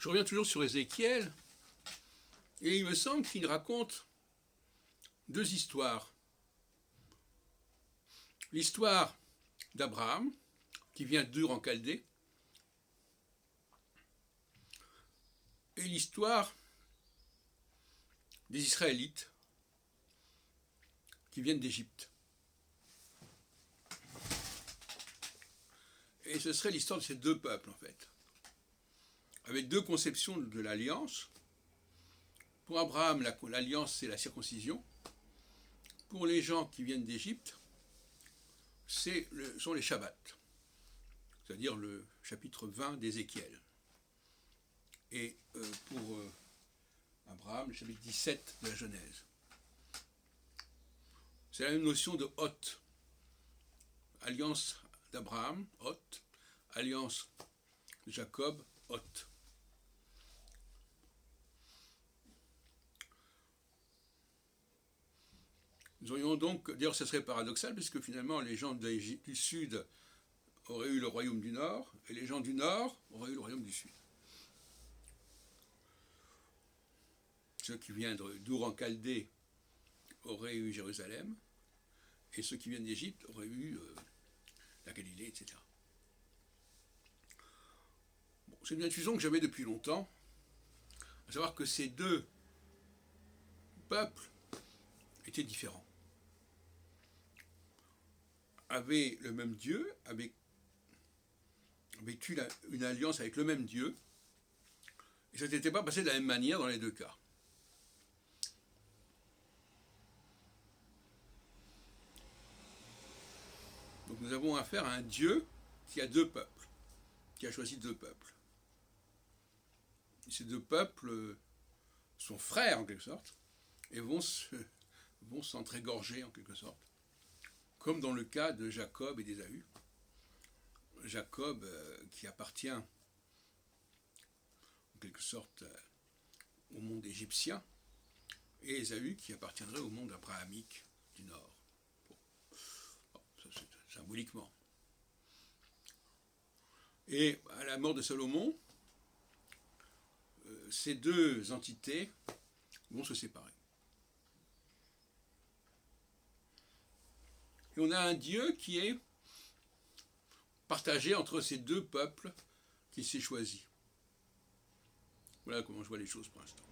Je reviens toujours sur Ézéchiel, et il me semble qu'il raconte deux histoires. L'histoire d'Abraham, qui vient d'Ur en Chaldée, et l'histoire des Israélites qui viennent d'Égypte. Et ce serait l'histoire de ces deux peuples, en fait, avec deux conceptions de l'alliance. Pour Abraham, l'alliance, c'est la circoncision. Pour les gens qui viennent d'Égypte, sont les Shabbats, c'est-à-dire le chapitre 20 d'Ézéchiel. Et pour Abraham, le chapitre 17 de la Genèse. C'est la même notion de hôte. Alliance d'Abraham, hôte. Alliance de Jacob, hôte. Nous aurions donc, d'ailleurs ce serait paradoxal, puisque finalement les gens du sud auraient eu le royaume du nord, et les gens du nord auraient eu le royaume du sud. Ceux qui viennent d'Ur en Chaldée auraient eu Jérusalem, et ceux qui viennent d'Égypte auraient eu la Galilée, etc. Bon, c'est une intuition que j'avais depuis longtemps, à savoir que ces deux peuples étaient différents, avaient le même Dieu, avaient eu une alliance avec le même Dieu, et ça n'était pas passé de la même manière dans les deux cas. Donc nous avons affaire à un Dieu qui a deux peuples, qui a choisi deux peuples. Et ces deux peuples sont frères en quelque sorte, et vont s'entrégorger en quelque sorte, comme dans le cas de Jacob et d'Ésaü. Jacob qui appartient en quelque sorte au monde égyptien, et Ésaü qui appartiendrait au monde abrahamique du Nord. Bon, ça c'est symboliquement. Et à la mort de Salomon, ces deux entités vont se séparer. Et on a un Dieu qui est partagé entre ces deux peuples qu'il s'est choisis. Voilà comment je vois les choses pour l'instant.